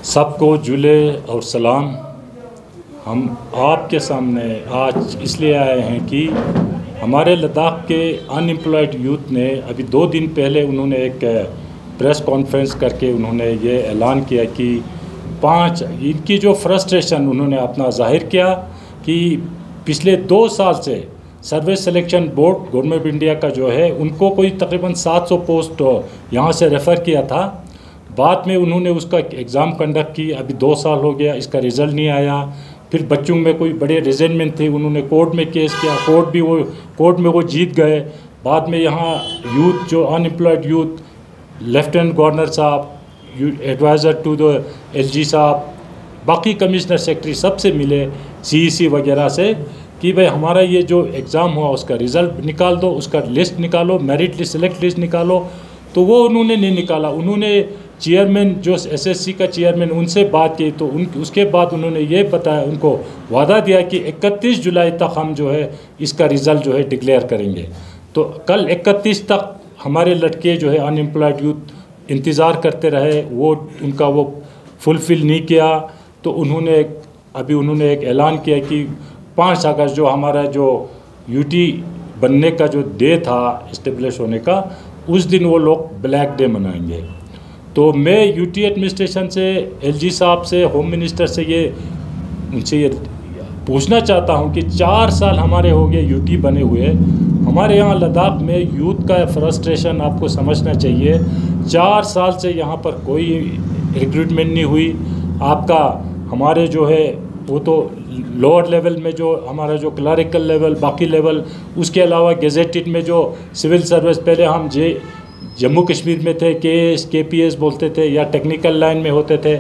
सबको जुले और सलाम। हम आपके सामने आज इसलिए आए हैं कि हमारे लद्दाख के अनएम्प्लॉयड यूथ ने अभी 2 दिन पहले उन्होंने एक प्रेस कॉन्फ्रेंस करके उन्होंने ये ऐलान किया कि 5 इनकी जो फ्रस्ट्रेशन उन्होंने अपना जाहिर किया कि पिछले 2 साल से service selection board government of India का जो है उनको कोई तकरीबन 700 पोस्ट यहाँ से रेफ़र किया था। बाद में उन्होंने उसका एग्ज़ाम कंडक्ट की, अभी 2 साल हो गया, इसका रिज़ल्ट नहीं आया। फिर बच्चों में कोई बड़े रिजेंटमेंट थे, उन्होंने कोर्ट में केस किया, कोर्ट में वो जीत गए। बाद में यहाँ यूथ जो अनएम्प्लॉयड यूथ लेफ्टिनेंट गवर्नर साहब, एडवाइज़र टू द एलजी साहब, बाकी कमिश्नर सेक्रेटरी सबसे मिले, सीईसी वगैरह से कि भाई हमारा ये जो एग्ज़ाम हुआ उसका रिज़ल्ट निकाल दो, उसका लिस्ट निकालो, मेरिट लिस्ट, सेलेक्ट लिस्ट निकालो। तो वो उन्होंने नहीं निकाला। उन्होंने चेयरमैन जो एसएससी का चेयरमैन उनसे बात की तो उसके बाद उन्होंने ये बताया, उनको वादा दिया कि 31 जुलाई तक हम जो है इसका रिज़ल्ट जो है डिक्लेयर करेंगे। तो कल 31 तक हमारे लड़के जो है अनएम्प्लॉयड यूथ इंतज़ार करते रहे, वो उनका वो फुलफ़िल नहीं किया। तो उन्होंने एक ऐलान किया कि 5 अगस्त जो हमारा जो यूटी बनने का जो डे था इस्टेब्लिश होने का, उस दिन वो लोग ब्लैक डे मनाएंगे। तो मैं यूटी एडमिनिस्ट्रेशन से, एलजी साहब से, होम मिनिस्टर से उनसे ये पूछना चाहता हूँ कि 4 साल हमारे हो गए यूटी बने हुए। हमारे यहाँ लद्दाख में यूथ का फ्रस्ट्रेशन आपको समझना चाहिए। 4 साल से यहाँ पर कोई रिक्रूटमेंट नहीं हुई। आपका हमारे जो है वो तो लोअर लेवल में जो हमारा जो क्लरिकल लेवल, बाकी लेवल, उसके अलावा गेजेटेड में जो सिविल सर्विस, पहले हम जम्मू कश्मीर में थे, केपीएस बोलते थे या टेक्निकल लाइन में होते थे,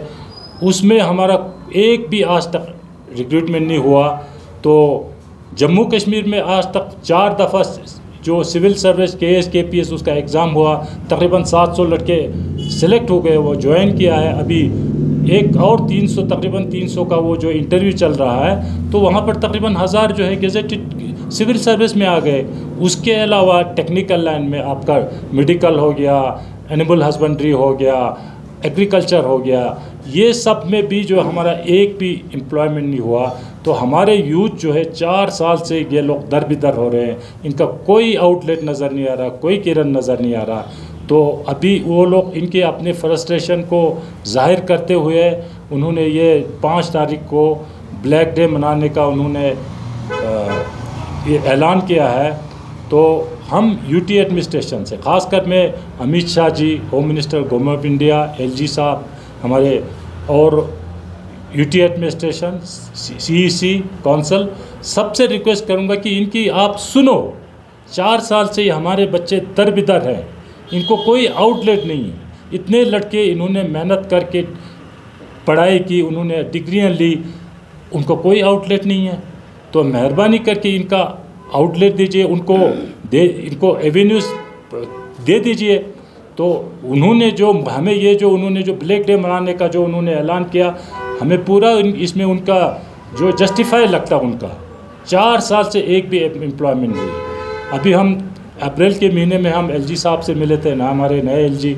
उसमें हमारा एक भी आज तक रिक्रूटमेंट नहीं हुआ। तो जम्मू कश्मीर में आज तक 4 दफ़ा जो सिविल सर्विस केपीएस उसका एग्ज़ाम हुआ, तकरीबन 700 लड़के सेलेक्ट हो गए, वो ज्वाइन किया है। अभी एक और तकरीबन 300 का वो जो इंटरव्यू चल रहा है, तो वहाँ पर तकरीबन 1000 जो है गेजेटेड सिविल सर्विस में आ गए। उसके अलावा टेक्निकल लाइन में आपका मेडिकल हो गया, एनिमल हस्बेंड्री हो गया, एग्रीकल्चर हो गया, ये सब में भी जो हमारा एक भी एम्प्लॉयमेंट नहीं हुआ। तो हमारे यूथ जो है 4 साल से ये लोग दर बिदर हो रहे हैं, इनका कोई आउटलेट नज़र नहीं आ रहा, कोई किरण नज़र नहीं आ रहा। तो अभी वो लोग इनके अपने फ्रस्ट्रेशन को जाहिर करते हुए उन्होंने ये 5 तारीख को ब्लैक डे मनाने का उन्होंने ये ऐलान किया है। तो हम यूटी एडमिनिस्ट्रेशन से, ख़ासकर मैं Amit Shah ji, home minister government of India, LG साहब हमारे, और यूटी एडमिनिस्ट्रेशन, सीईसी काउंसिल, सबसे रिक्वेस्ट करूंगा कि इनकी आप सुनो। 4 साल से हमारे बच्चे दर-बिदर हैं, इनको कोई आउटलेट नहीं है। इतने लड़के इन्होंने मेहनत करके पढ़ाई की, उन्होंने डिग्रियां ली, उनको कोई आउटलेट नहीं है। तो मेहरबानी करके इनका आउटलेट दीजिए, इनको एवेन्यूज़ दे दीजिए। तो उन्होंने जो हमें उन्होंने जो ब्लैक डे मनाने का जो उन्होंने ऐलान किया, हमें पूरा इसमें उनका जो जस्टिफाई लगता उनका। 4 साल से एक भी एम्प्लॉयमेंट हुई। अभी हम अप्रैल के महीने में हम एलजी साहब से मिले थे ना, हमारे नए एलजी।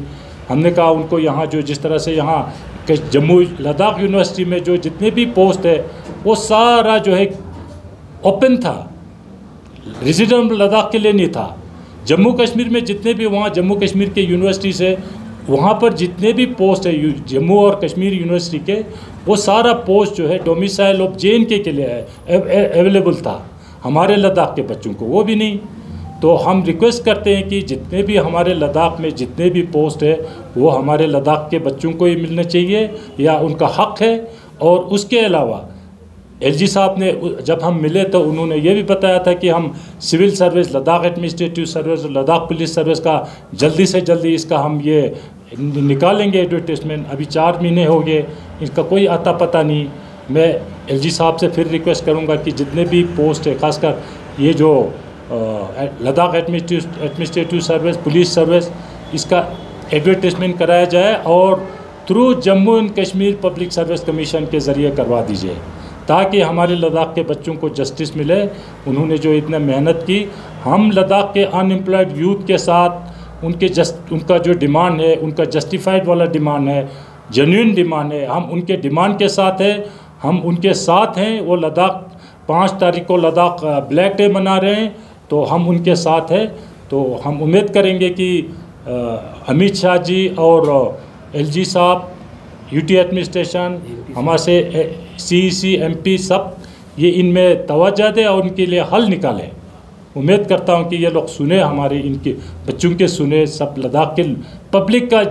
हमने कहा उनको यहाँ जो जिस तरह से यहाँ जम्मू लद्दाख यूनिवर्सिटी में जो जितने भी पोस्ट है वो सारा जो है ओपन था, रेजिडेंट लद्दाख के लिए नहीं था। जम्मू कश्मीर में जितने भी वहाँ जम्मू कश्मीर के यूनिवर्सिटी से वहाँ पर जितने भी पोस्ट है जम्मू और कश्मीर यूनिवर्सिटी के, वो सारा पोस्ट जो है डोमिसाइल ऑफ JNK के लिए अवेलेबल था। हमारे लद्दाख के बच्चों को वो भी नहीं। तो हम रिक्वेस्ट करते हैं कि जितने भी हमारे लद्दाख में जितने भी पोस्ट है वो हमारे लद्दाख के बच्चों को ही मिलने चाहिए, या उनका हक है। और उसके अलावा एलजी साहब ने जब हम मिले तो उन्होंने ये भी बताया था कि हम civil service, Ladakh administrative service, Ladakh police service का जल्दी से जल्दी इसका हम ये निकालेंगे एडवर्टाइजमेंट। अभी 4 महीने हो गए, इसका कोई आता पता नहीं। मैं एलजी साहब से फिर रिक्वेस्ट करूँगा कि जितने भी पोस्ट है, खासकर ये जो Ladakh administrative service, police service, इसका एडवर्टाइजमेंट कराया जाए और through Jammu and Kashmir public service commission के ज़रिए करवा दीजिए, ताकि हमारे लद्दाख के बच्चों को जस्टिस मिले। उन्होंने जो इतना मेहनत की, हम लद्दाख के अनएम्प्लॉयड यूथ के साथ उनका जो डिमांड है, उनका जस्टिफाइड वाला डिमांड है, जेन्युइन डिमांड है, हम उनके डिमांड के साथ हैं, हम उनके साथ हैं। वो लद्दाख 5 तारीख को लद्दाख ब्लैक डे मना रहे हैं, तो हम उनके साथ हैं। तो हम उम्मीद करेंगे कि अमित शाह जी और एलजी साहब, यूटी एडमिनिस्ट्रेशन, हमारे से सीईसी एमपी सब ये इनमें तवज्जो दें और उनके लिए हल निकालें। उम्मीद करता हूँ कि ये लोग सुने, हमारे इनके बच्चों के सुने, सब लद्दाख के पब्लिक का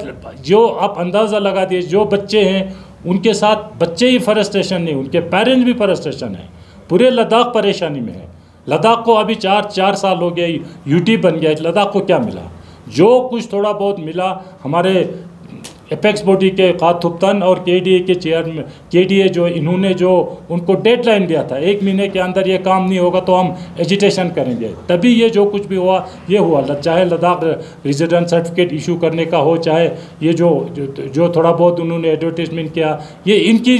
जो आप अंदाज़ा लगा दिए, जो बच्चे हैं उनके साथ बच्चे ही फ्रस्ट्रेशन नहीं, उनके पेरेंट्स भी फ्रस्ट्रेशन है, पूरे लद्दाख परेशानी में है। लद्दाख को अभी 4 साल हो गए, यूटी बन गया, लद्दाख को क्या मिला? जो कुछ थोड़ा बहुत मिला हमारे एपेक्स बॉडी के काथुप्तन और केडीए के चेयरमैन, केडीए जो इन्होंने जो उनको डेडलाइन दिया था 1 महीने के अंदर ये काम नहीं होगा तो हम एजिटेशन करेंगे, तभी ये जो कुछ भी हुआ ये हुआ। चाहे लद्दाख रेजिडेंट सर्टिफिकेट इशू करने का हो, चाहे ये जो थोड़ा बहुत उन्होंने एडवर्टीजमेंट किया, ये इनकी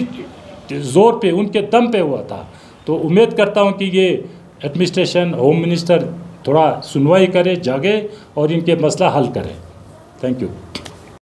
ज़ोर पे, उनके दम पे हुआ था। तो उम्मीद करता हूँ कि ये एडमिनिस्ट्रेशन, होम मिनिस्टर थोड़ा सुनवाई करे, जागे और इनके मसला हल करे। Thank you.